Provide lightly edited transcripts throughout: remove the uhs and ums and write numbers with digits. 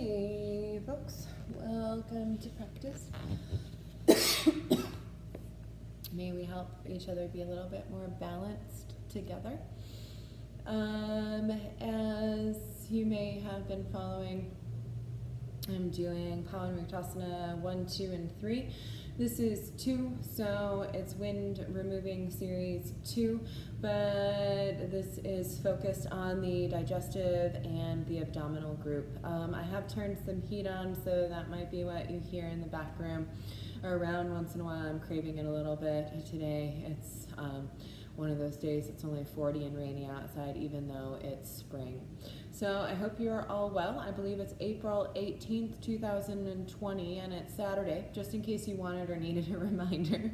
Hey folks, welcome to practice. May we help each other be a little bit more balanced together. As you may have been following, I'm doing Pawanmuktasana 1, 2, and 3. This is 2, so it's wind removing series 2, but this is focused on the digestive and the abdominal group. I have turned some heat on, so that might be what you hear in the back room or around once in a while. I'm craving it a little bit today. It's one of those days it's only 40 and rainy outside, even though it's spring. So I hope you're all well. I believe it's April 18th, 2020, and it's Saturday, just in case you wanted or needed a reminder.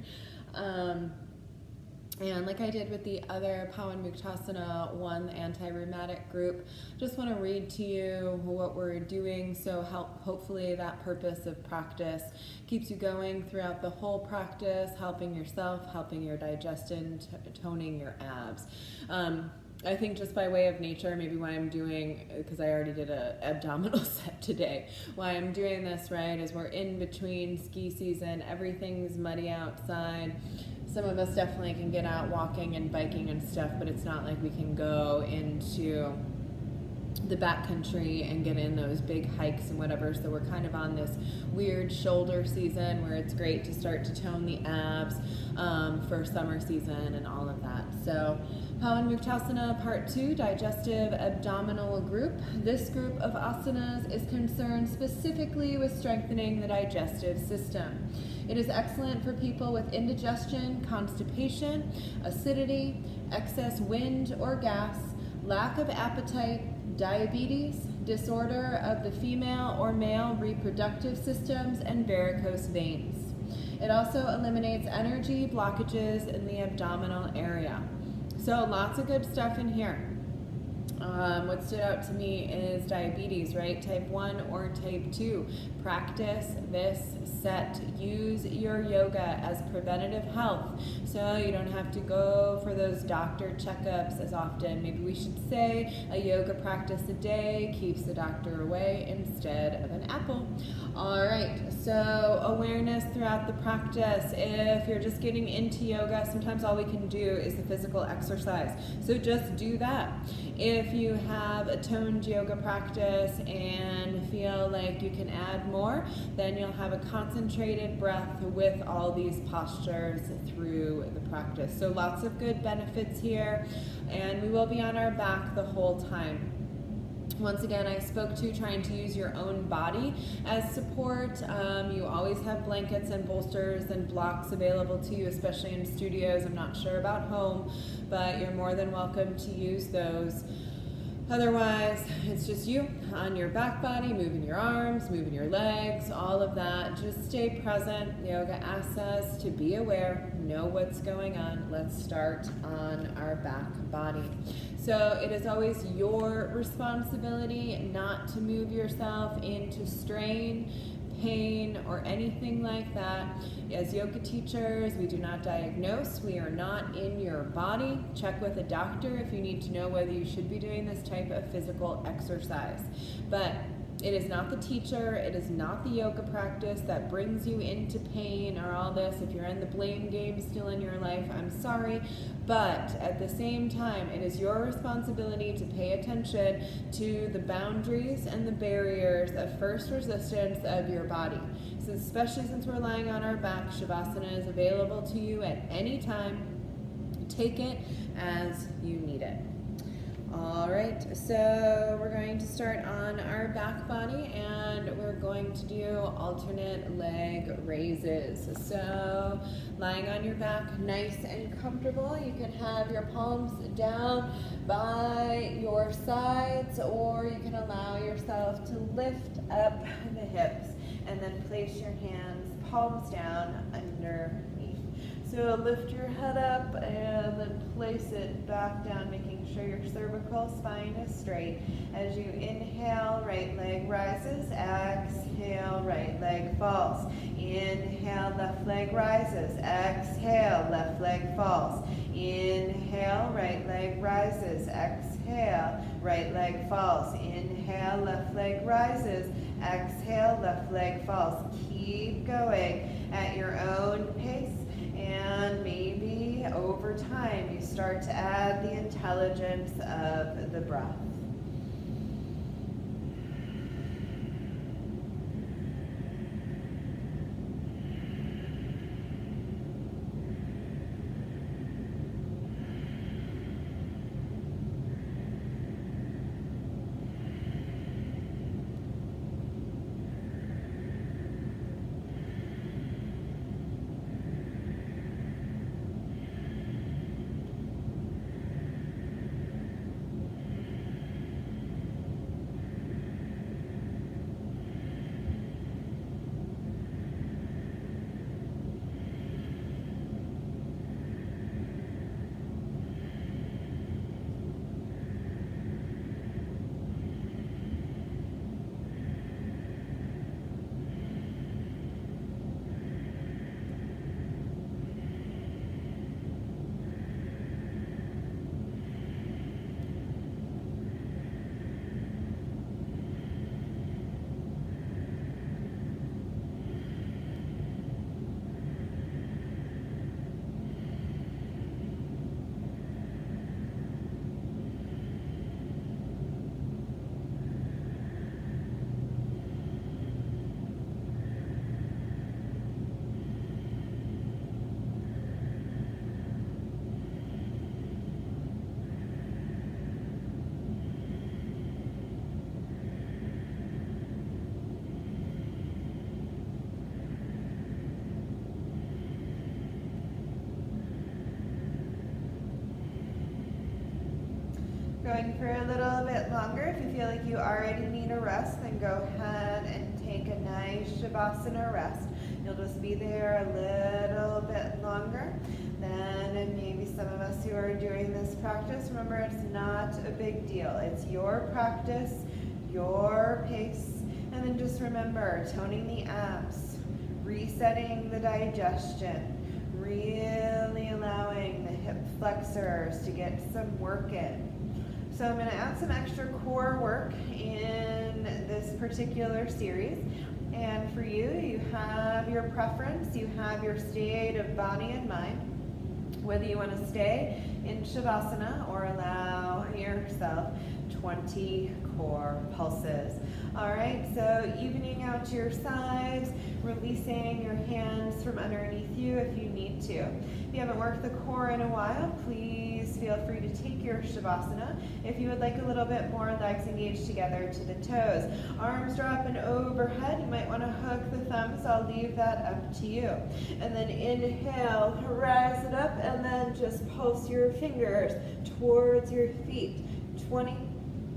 And like I did with the other Pawanmuktasana 1, the anti-rheumatic group, just want to read to you what we're doing, so hopefully that purpose of practice keeps you going throughout the whole practice, helping yourself, helping your digestion, toning your abs. I think just by way of nature, maybe why I'm doing, because I already did an abdominal set today, why I'm doing this, right, is we're in between ski season, everything's muddy outside. Some of us definitely can get out walking and biking and stuff, but it's not like we can go into the backcountry and get in those big hikes and whatever, so we're kind of on this weird shoulder season where it's great to start to tone the abs for summer season and all of that. So Pawanmuktasana Part 2, Digestive Abdominal Group. This group of asanas is concerned specifically with strengthening the digestive system. It is excellent for people with indigestion, constipation, acidity, excess wind or gas, lack of appetite, diabetes, disorder of the female or male reproductive systems, and varicose veins. It also eliminates energy blockages in the abdominal area. So lots of good stuff in here. What stood out to me is diabetes, right? Type 1 or type 2. Practice this set. Use your yoga as preventative health, so you don't have to go for those doctor checkups as often. Maybe we should say a yoga practice a day keeps the doctor away instead of an apple. All right, so awareness throughout the practice. If you're just getting into yoga, sometimes all we can do is the physical exercise. So just do that. If you have a toned yoga practice and feel like you can add more, then you'll have a concentrated breath with all these postures through the practice. So lots of good benefits here, and we will be on our back the whole time. Once again, I spoke to trying to use your own body as support. You always have blankets and bolsters and blocks available to you, especially in studios. I'm not sure about home, but you're more than welcome to use those. Otherwise, it's just you on your back body, moving your arms, moving your legs, all of that. Just stay present. Yoga asks us to be aware, know what's going on. Let's start on our back body. So it is always your responsibility not to move yourself into strain, pain, or anything like that. As yoga teachers, we do not diagnose. We are not in your body. Check with a doctor if you need to know whether you should be doing this type of physical exercise. But it is not the teacher, it is not the yoga practice that brings you into pain or all this. If you're in the blame game still in your life, I'm sorry. But at the same time, it is your responsibility to pay attention to the boundaries and the barriers of first resistance of your body. So especially since we're lying on our back, Shavasana is available to you at any time. Take it as you need it. All right, so we're going to start on our back body, and we're going to do alternate leg raises. So lying on your back, nice and comfortable. You can have your palms down by your sides, or you can allow yourself to lift up the hips and then place your hands palms down underneath. So lift your head up and then place it back down, making sure your cervical spine is straight. As you inhale, right leg rises. Exhale, right leg falls. Inhale, left leg rises. Exhale, left leg falls. Inhale, Inhale, right leg rises. Exhale, right leg falls. Inhale, left leg rises. Exhale, left leg falls. Keep going at your own pace, and maybe over time you start to add the intelligence of the breath. Going for a little bit longer. If you feel like you already need a rest, then go ahead and take a nice Shavasana rest. You'll just be there a little bit longer than maybe some of us who are doing this practice. Remember, it's not a big deal. It's your practice, your pace, and then just remember, toning the abs, resetting the digestion, really allowing the hip flexors to get some work in. So I'm going to add some extra core work in this particular series. And for you, you have your preference, you have your state of body and mind, whether you want to stay in Shavasana or allow yourself 20 core pulses. All right, so evening out your sides, releasing your hands from underneath you if you need to. If you haven't worked the core in a while, please feel free to take your Shavasana. If you would like a little bit more, legs engaged together to the toes. Arms dropping overhead. You might want to hook the thumbs. I'll leave that up to you. And then inhale, rise it up, and then just pulse your fingers towards your feet. 20,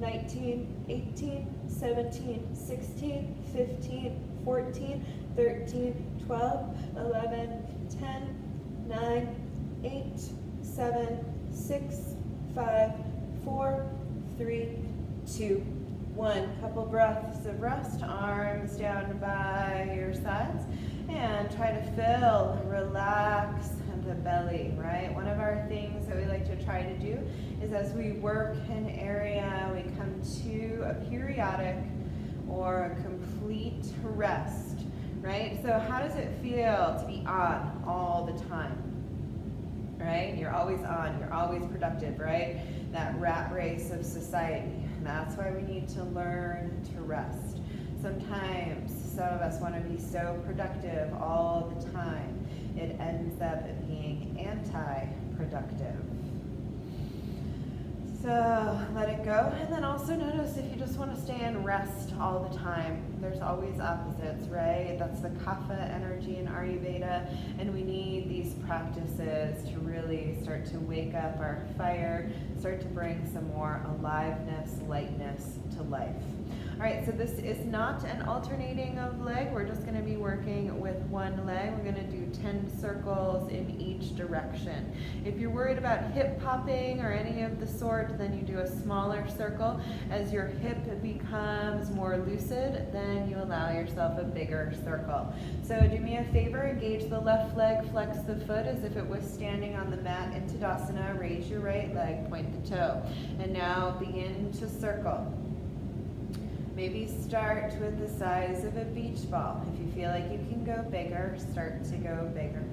19, 18, 17, 16, 15, 14, 13, 12, 11, 10, 9, 8, 7, 6, 5, 4, 3, 2, 1. Couple breaths of rest, arms down by your sides, and try to fill, relax the belly, right? One of our things that we like to try to do is as we work an area, we come to a periodic or a complete rest, right? So how does it feel to be on all the time, right? You're always on, you're always productive, right? That rat race of society. And that's why we need to learn to rest. Sometimes some of us want to be so productive all the time. It ends up being anti-productive. So let it go. And then also notice if you just want to stay in rest all the time, there's always opposites, right? That's the kapha energy in Ayurveda, and we need these practices to really start to wake up our fire, start to bring some more aliveness, lightness to life. All right, so this is not an alternating of leg. We're just going to be working with one leg. We're going to do 10 circles in each direction. If you're worried about hip popping or any of the sort, then you do a smaller circle. As your hip becomes more lucid, then you allow yourself a bigger circle. So do me a favor, engage the left leg, flex the foot as if it was standing on the mat in Tadasana. Raise your right leg, point the toe. And now begin to circle. Maybe start with the size of a beach ball. If you feel like you can go bigger, start to go bigger.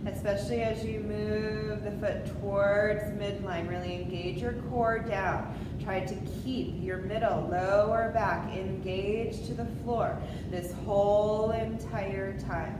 Especially as you move the foot towards midline, really engage your core down. Try to keep your middle, lower back engaged to the floor this whole entire time.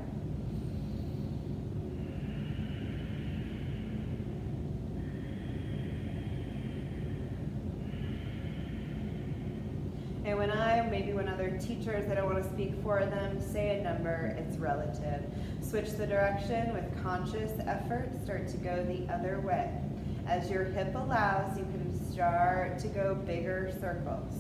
And when other teachers, I don't want to speak for them, say a number, it's relative. Switch the direction with conscious effort, start to go the other way. As your hip allows, you can start to go bigger circles.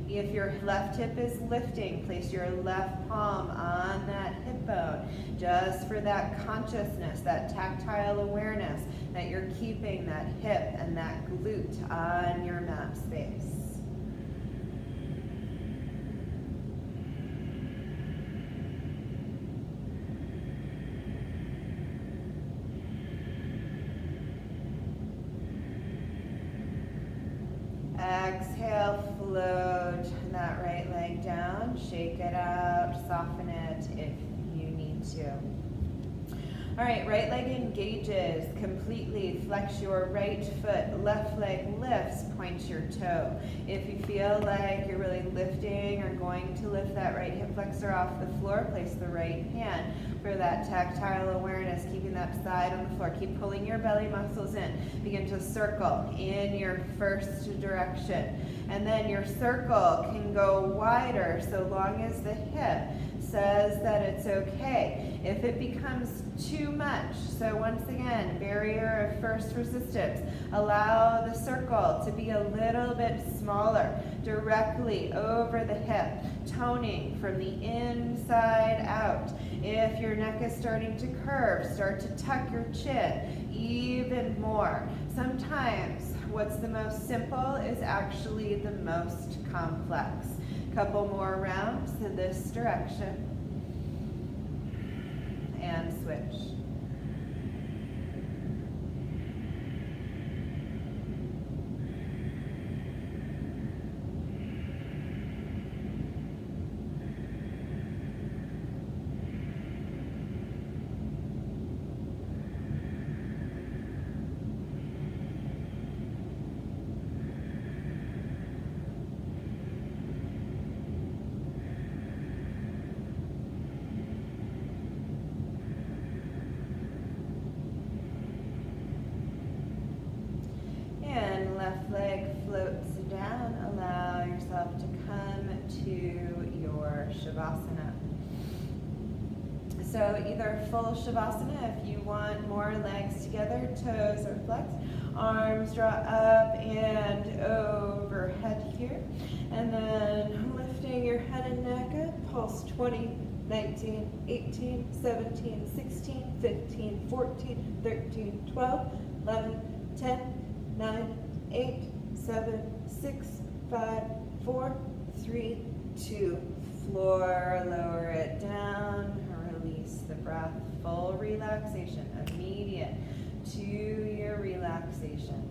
If your left hip is lifting, place your left palm on that hip bone, just for that consciousness, that tactile awareness that you're keeping that hip and that glute on your mat space. Exhale, float that right leg down, shake it out, soften it if you need to. All right, right leg engages completely. Flex your right foot, left leg lifts, point your toe. If you feel like you're really lifting or going to lift that right hip flexor off the floor, place the right hand for that tactile awareness, keeping that side on the floor. Keep pulling your belly muscles in. Begin to circle in your first direction. And then your circle can go wider so long as the hip says that it's okay. If it becomes too much, so once again, barrier of first resistance, allow the circle to be a little bit smaller, directly over the hip, toning from the inside out. If your neck is starting to curve, start to tuck your chin even more. Sometimes what's the most simple is actually the most complex. Couple more rounds in this direction. And switch. Left leg floats down. Allow yourself to come to your Shavasana. So either full Shavasana if you want more legs together, toes are flexed, arms draw up and overhead here. And then lifting your head and neck up, pulse 20, 19, 18, 17, 16, 15, 14, 13, 12, 11, 10, 9, 8, 7, 6, 5, 4, 3, 2. Floor, lower it down, release the breath, full relaxation, immediate to your relaxation.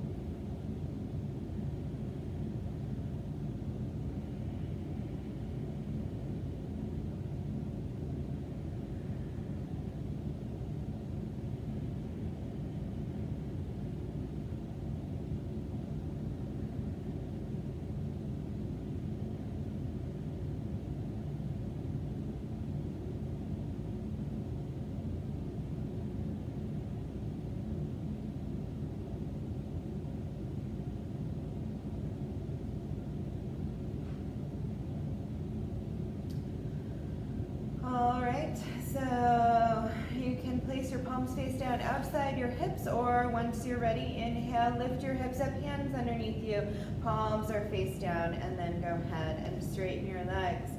palms face down outside your hips, or once you're ready, inhale, lift your hips up, hands underneath you, palms are face down, and then go ahead and straighten your legs.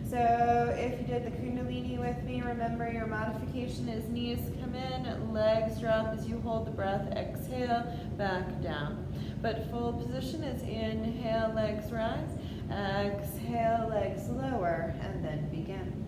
So if you did the Kundalini with me, remember your modification is knees come in, legs drop as you hold the breath, exhale, back down. But full position is inhale, legs rise, exhale, legs lower, and then begin.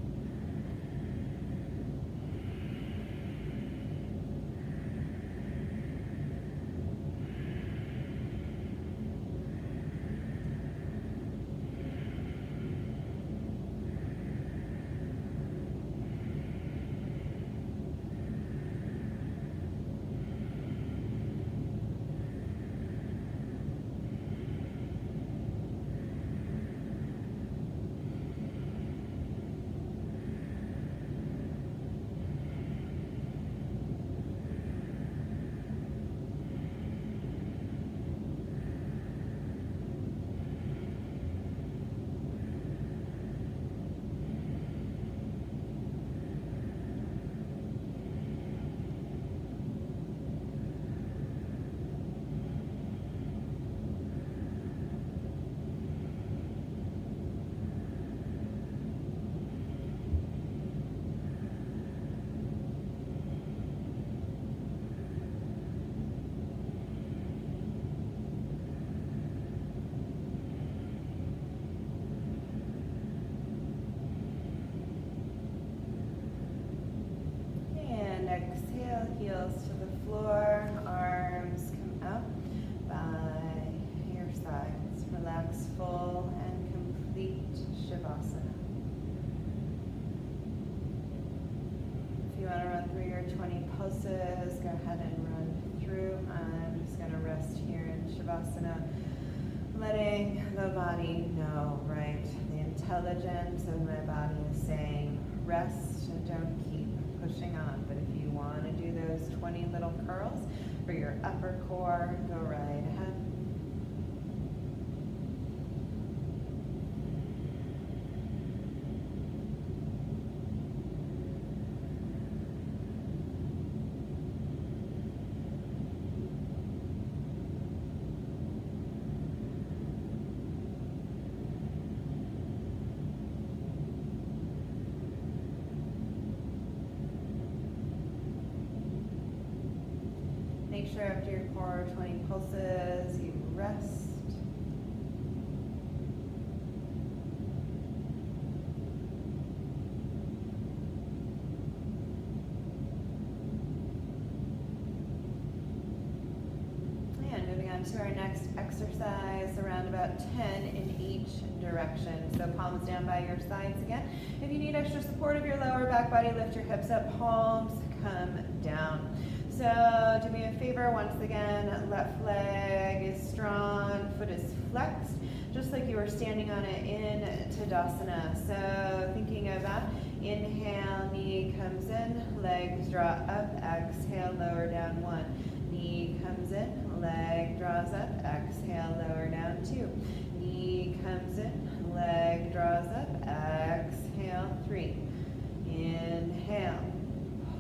Exhale, heels to the floor, arms come up by your sides. Relax full and complete Shavasana. If you want to run through your 20 pulses, go ahead and run through. I'm just going to rest here in Shavasana, letting the body know, right? The intelligence of my body is saying, rest and don't keep pushing on. But if you want to do those 20 little curls for your upper core, go right ahead. Make sure after your core 20 pulses, you rest. And moving on to our next exercise, around about 10 in each direction. So palms down by your sides again. If you need extra support of your lower back body, lift your hips up, palms come down. So do me a favor, once again, left leg is strong, foot is flexed, just like you were standing on it in Tadasana. So thinking about inhale, knee comes in, legs draw up, exhale, lower down 1. Knee comes in, leg draws up, exhale, lower down 2. Knee comes in, leg draws up, exhale, 3. Inhale,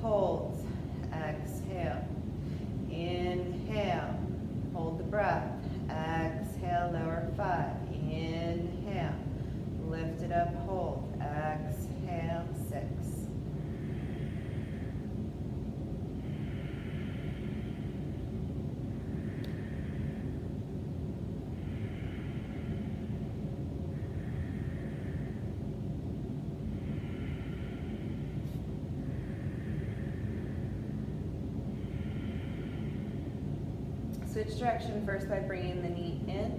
holds, exhale, inhale, hold the breath, exhale, lower 5, inhale, lift it up, hold, exhale, 6. Switch direction first by bringing the knee in.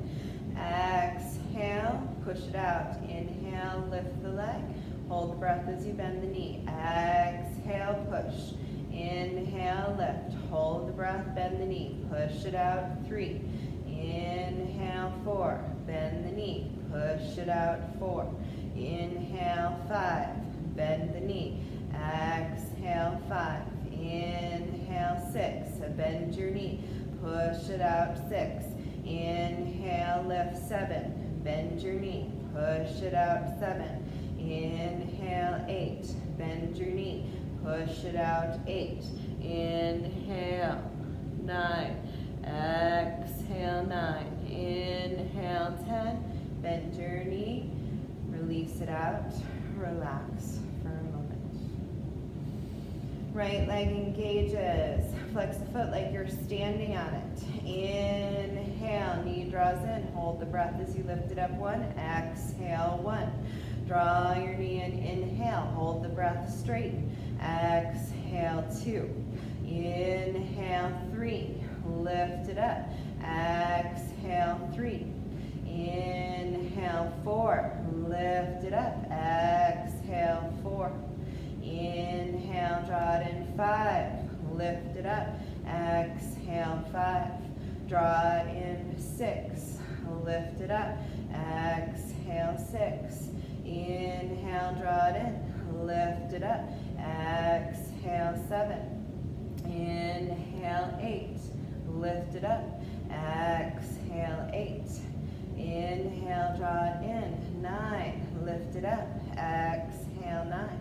Exhale, push it out. Inhale, lift the leg. Hold the breath as you bend the knee. Exhale, push. Inhale, lift. Hold the breath, bend the knee. Push it out, 3. Inhale, 4. Bend the knee. Push it out, 4. Inhale, 5. Bend the knee. Exhale, 5. Inhale, 6. Bend your knee. Push it out, 6. Inhale, lift, 7. Bend your knee. Push it out, 7. Inhale, 8. Bend your knee. push it out, 8, inhale, 9, exhale, 9, inhale, 10, bend your knee, release it out, relax for a moment. Right leg engages, flex the foot like you're standing on it. Inhale, knee draws in, hold the breath as you lift it up, 1, exhale, 1. Draw your knee in, inhale, hold the breath straight, exhale, 2. Inhale, 3, lift it up, exhale, 3. Inhale, 4, lift it up, exhale, 4. Inhale, draw it in, 5, lift it up, exhale, 5. Draw it in, 6, lift it up, exhale, 6. Inhale, draw it in, lift it up, exhale, 7. Inhale, 8, lift it up, exhale, 8. Inhale, draw it in, 9, lift it up, exhale, 9.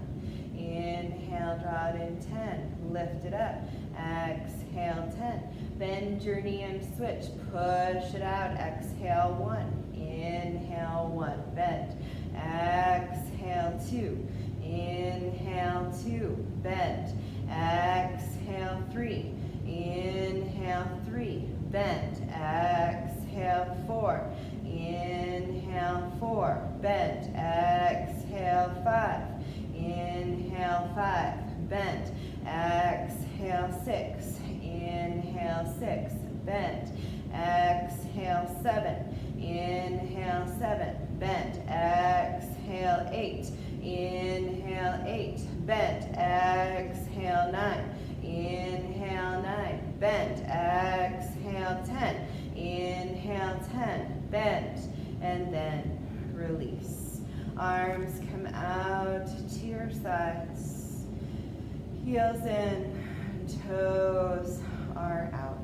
Inhale, draw it in, 10, lift it up, exhale, 10. Bend your knee and switch, push it out, exhale, 1, inhale, 1, bend, exhale, 2, inhale, 2, bend, exhale, 3, inhale, 3, bend, exhale, 4, inhale, 4, bend, exhale, 5, inhale, 5, bend, exhale, 6, inhale, 6, bend, exhale, 7, inhale, 7, bend, exhale, 8, inhale, 8, bend, exhale, 9, inhale, 9, bend, exhale, 10, inhale, 10, bend, and then release. Arms come out to your sides, heels in, toes are out.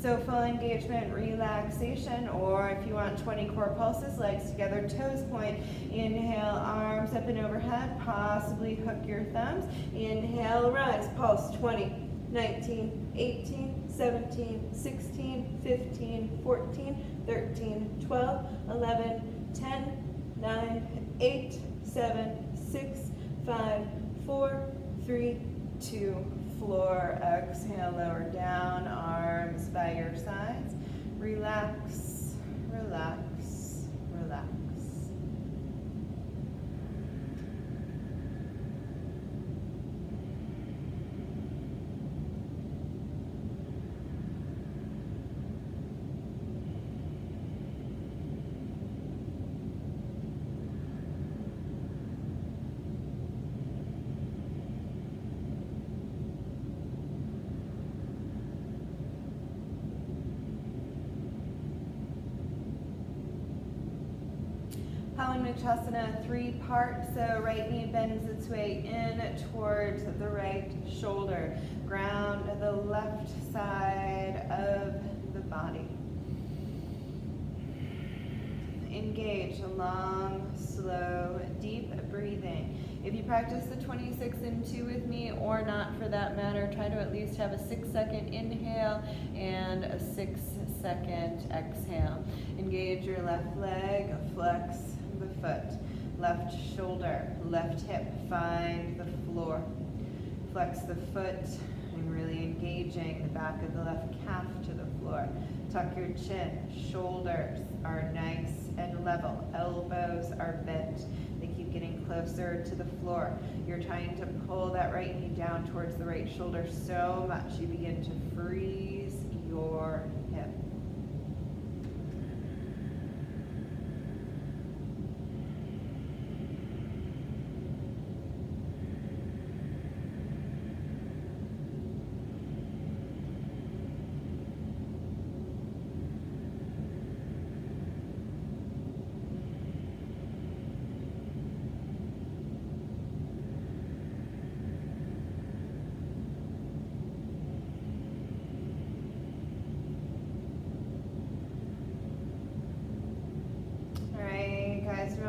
So full engagement, relaxation, or if you want 20 core pulses, legs together, toes point. Inhale, arms up and overhead, possibly hook your thumbs. Inhale, rise, pulse, 20, 19, 18, 17, 16, 15, 14, 13, 12, 11, 10, 9, 8, 7, 6, 5, 4, 3, 2, floor. Exhale, lower down, arms by your sides. Relax, relax, relax. Pawanmuktasana, 3-part, so right knee bends its way in towards the right shoulder. Ground the left side of the body. Engage, long, slow, deep breathing. If you practice the 26 and 2 with me, or not for that matter, try to at least have a 6-second inhale and a 6-second exhale. Engage your left leg, flex the foot, left shoulder, left hip, find the floor. Flex the foot and really engaging the back of the left calf to the floor. Tuck your chin, shoulders are nice and level, elbows are bent. They keep getting closer to the floor. You're trying to pull that right knee down towards the right shoulder so much you begin to freeze your hip.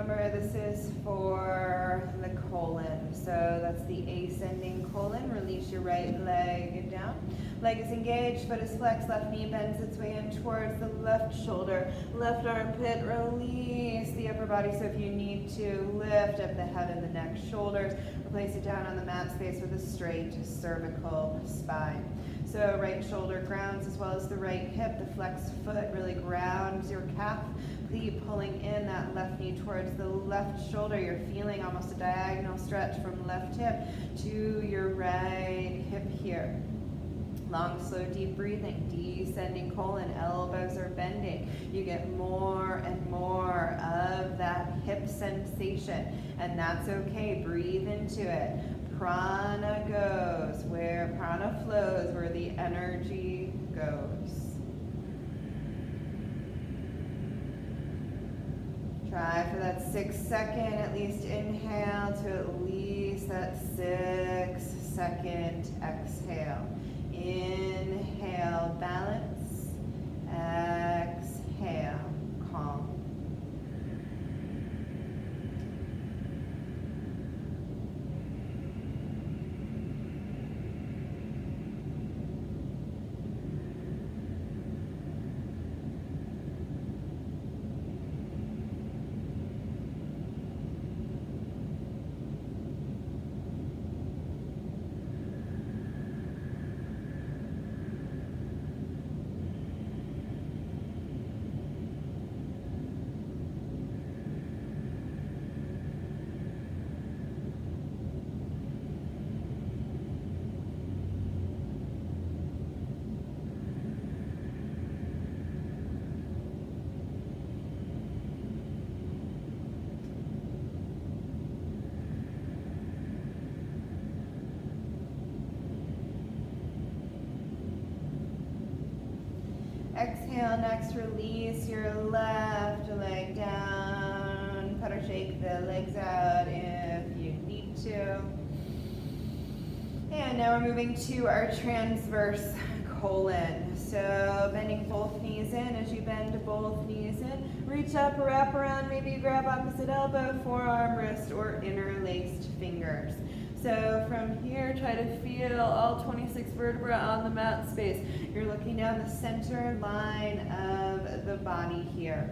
remember this is for the colon. So that's the ascending colon. Release your right leg down. Leg is engaged, foot is flexed, left knee bends its way in towards the left shoulder. Left armpit, release the upper body. So if you need to lift up the head and the neck, shoulders, or place it down on the mat space with a straight cervical spine. So right shoulder grounds as well as the right hip. The flexed foot really grounds your calf. Keep pulling in that left knee towards the left shoulder. You're feeling almost a diagonal stretch from left hip to your right hip here. Long, slow, deep breathing, descending colon, elbows are bending. You get more and more of that hip sensation, and that's okay. Breathe into it. Prana goes where prana flows, where the energy goes. Try for that 6 second, at least inhale to at least that 6 second exhale. Inhale, balance. Exhale, calm. Exhale, next release your left leg down. Cut or shake the legs out if you need to. And now we're moving to our transverse colon. So bending both knees in. As you bend both knees in, reach up, wrap around, maybe grab opposite elbow, forearm, wrist, or interlaced fingers. So from here, try to feel all 26 vertebrae on the mat space. You're looking down the center line of the body here.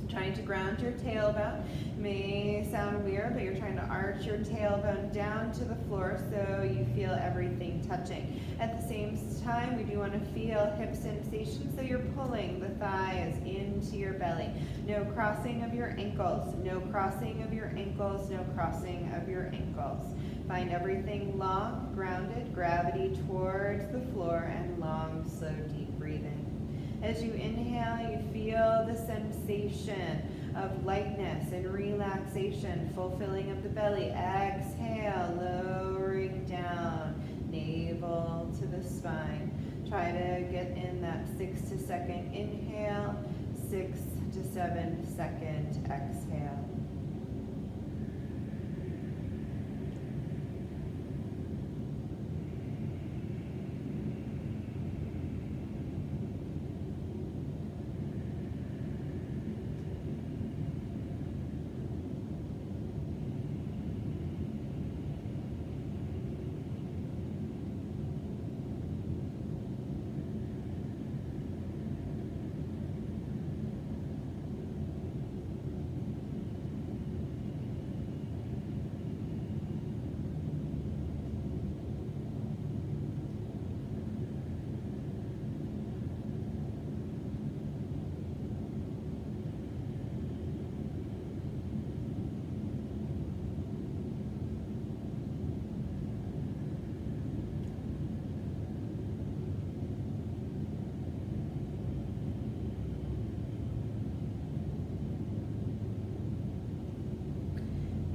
Trying to ground your tailbone. May sound weird, but you're trying to arch your tailbone down to the floor so you feel everything touching. At the same time, we do want to feel hip sensation, so you're pulling the thighs into your belly. No crossing of your ankles, no crossing of your ankles, no crossing of your ankles. Find everything long, grounded, gravity towards the floor, and long, slow, deep breathing. As you inhale, you feel the sensation of lightness and relaxation, fulfilling of the belly. Exhale, lowering down, navel to the spine. Try to get in that 6 to 2nd inhale, 6 to 7 second exhale.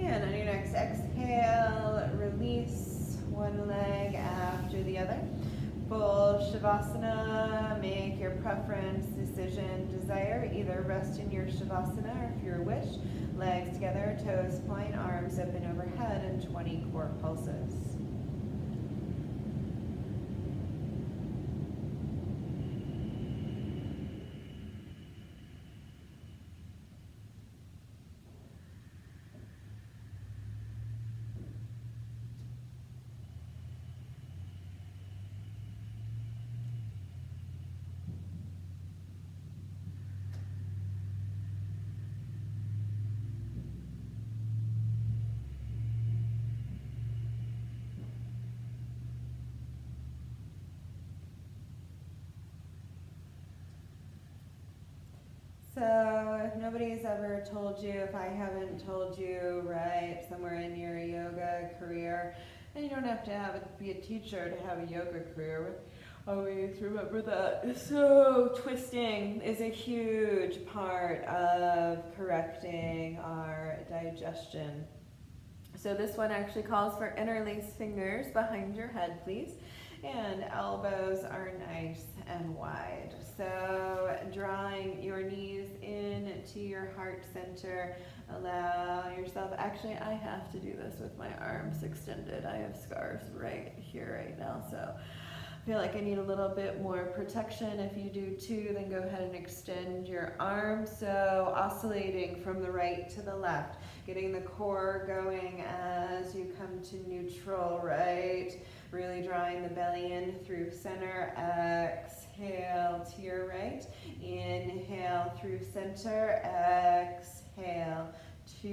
And on your next exhale, release one leg after the other. Full Shavasana, make your preference, decision, desire. Either rest in your Shavasana or if you wish, legs together, toes point, arms open overhead, and 20 core pulses. So if nobody's ever told you, if I haven't told you, right, somewhere in your yoga career, and you don't have to be a teacher to have a yoga career, always remember that. So twisting is a huge part of correcting our digestion. So this one actually calls for interlace fingers behind your head, please. And elbows are nice and wide. So drawing your knees in to your heart center. Allow yourself, actually I have to do this with my arms extended. I have scars right here right now, so I feel like I need a little bit more protection. If you do too, then go ahead and extend your arms. So oscillating from the right to the left, getting the core going as you come to neutral, right? Really drawing the belly in through center. Exhale to your right. Inhale through center. Exhale to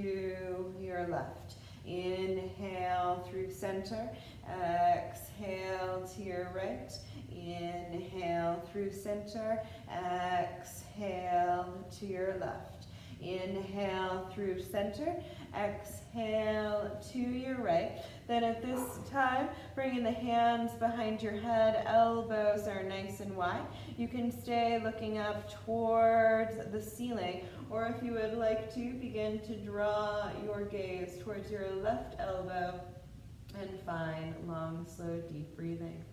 your left. Inhale through center. Exhale to your right. Inhale through center. Exhale to your left. Inhale through center. Exhale to your right. Then at this time, bringing the hands behind your head, elbows are nice and wide. You can stay looking up towards the ceiling, or if you would like to, begin to draw your gaze towards your left elbow and find long, slow, deep breathing.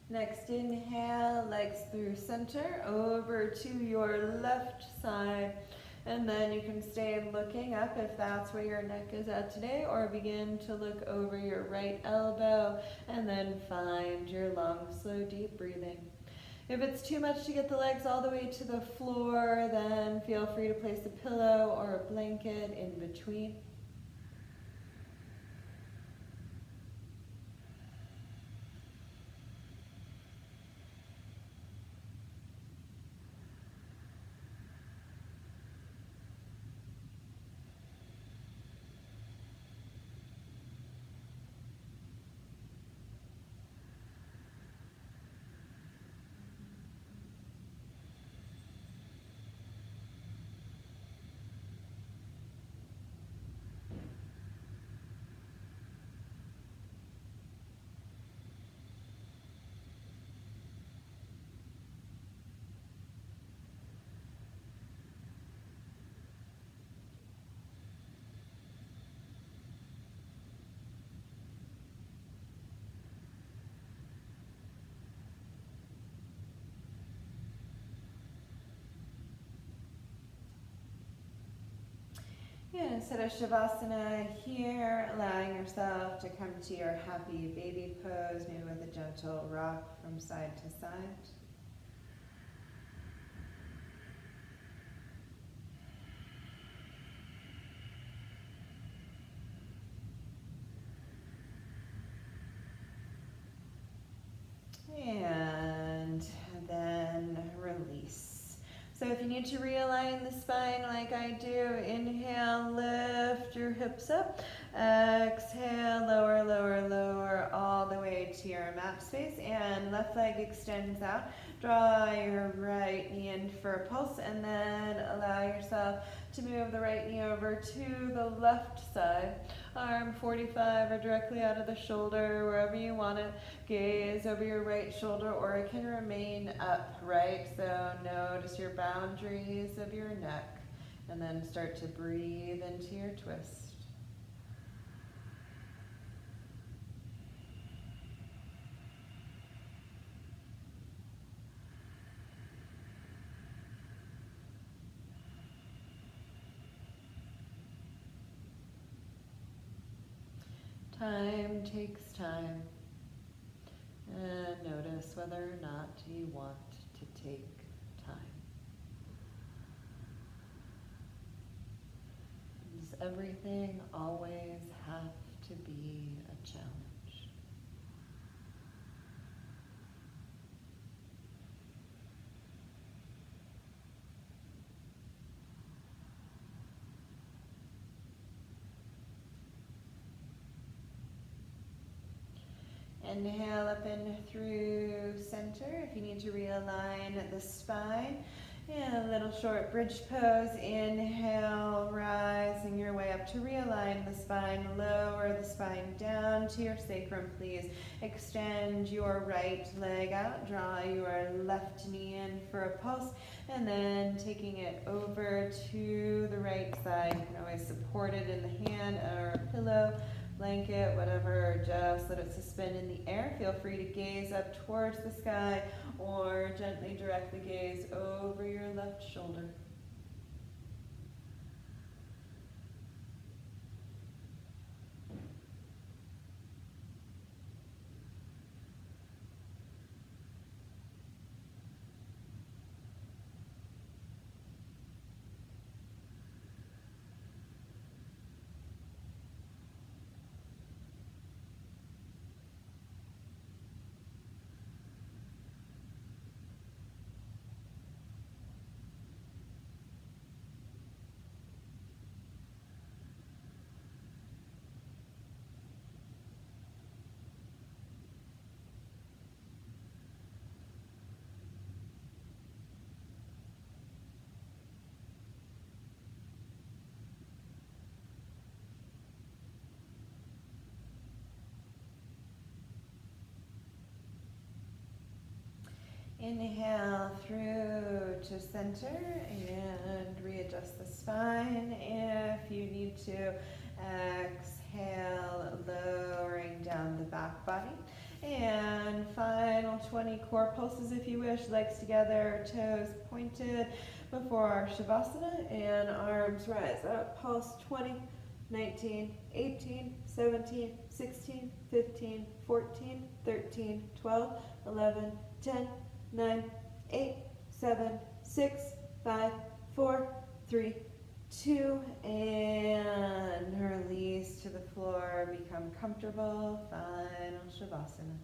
Next inhale, legs through center, over to your left side. And then you can stay looking up if that's where your neck is at today, or begin to look over your right elbow and then find your long, slow, deep breathing. If it's too much to get the legs all the way to the floor, then feel free to place a pillow or a blanket in between. Yeah, set a Shavasana here, allowing yourself to come to your happy baby pose, maybe with a gentle rock from side to side. And then release. So if you need to realign the spine like I do, inhale, lift your hips up. Exhale, lower, lower, lower, all the way to your mat space. And left leg extends out. Draw your right knee in for a pulse, and then allow yourself to move the right knee over to the left side. Arm 45 or directly out of the shoulder, wherever you want it. Gaze over your right shoulder, or it can remain upright. So notice your boundaries of your neck, and then start to breathe into your twist. Time takes time. And notice whether or not you want to take time. Does everything always have to be a challenge? Inhale up and through center. If you need to realign the spine, and a little short bridge pose. Inhale, rising your way up to realign the spine. Lower the spine down to your sacrum, please. Extend your right leg out. Draw your left knee in for a pulse. And then taking it over to the right side. You can always support it in the hand or a pillow, blanket, whatever, just let it suspend in the air. Feel free to gaze up towards the sky or gently direct the gaze over your left shoulder. Inhale through to center and readjust the spine. If you need to, exhale, lowering down the back body. And final 20 core pulses if you wish, legs together, toes pointed before our Shavasana, and arms rise up. Pulse 20, 19, 18, 17, 16, 15, 14, 13, 12, 11, 10, 9, 8, 7, 6, 5, 4, 3, 2, and release to the floor. Become comfortable. Final Shavasana.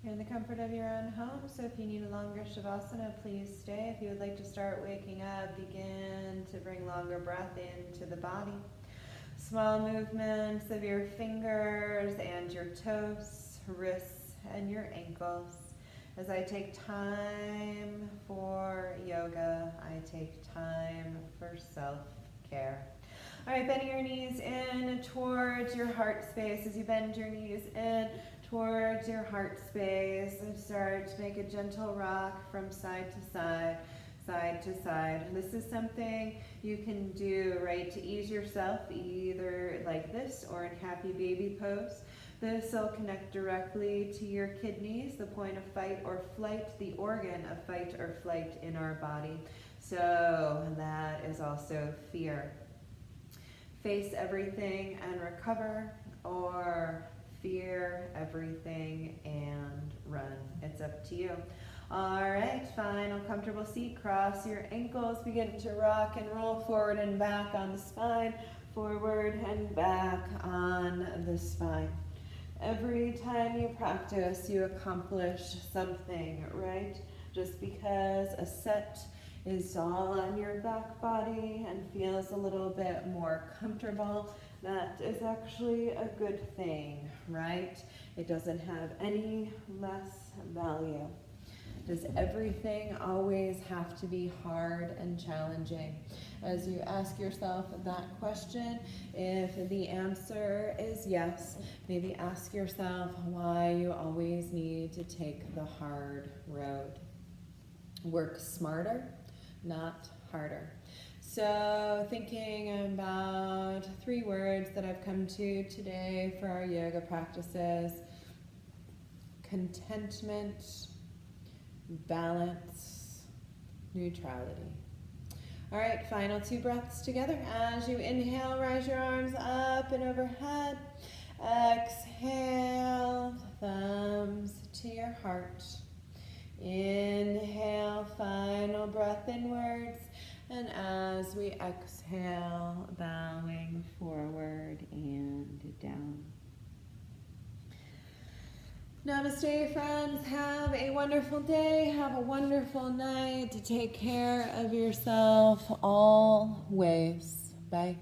You're in the comfort of your own home, so if you need a longer Shavasana, please stay. If you would like to start waking up, begin to bring longer breath into the body. Small movements of your fingers and your toes, wrists, and your ankles. As I take time for yoga, I take time for self-care. All right, bending your knees in towards your heart space. As you bend your knees in towards your heart space and start to make a gentle rock from side to side, side to side. And this is something you can do, right, to ease yourself, either like this or in happy baby pose. This will connect directly to your kidneys, the point of fight or flight, the organ of fight or flight in our body. So that is also fear. Face everything and recover, or fear everything and run. It's up to you. All right, final comfortable seat. Cross your ankles. Begin to rock and roll forward and back on the spine. Forward and back on the spine. Every time you practice, you accomplish something, right? Just because a set is all on your back body and feels a little bit more comfortable, that is actually a good thing, right? It doesn't have any less value. Does everything always have to be hard and challenging? As you ask yourself that question, if the answer is yes, maybe ask yourself why you always need to take the hard road. Work smarter, not harder. So thinking about 3 words that I've come to today for our yoga practices: contentment, balance, neutrality. All right, final 2 breaths together. As you inhale, rise your arms up and overhead. Exhale, thumbs to your heart. Inhale, final breath inwards. And as we exhale, bowing forward and down. Namaste, friends. Have a wonderful day. Have a wonderful night. Take care of yourself always. Bye.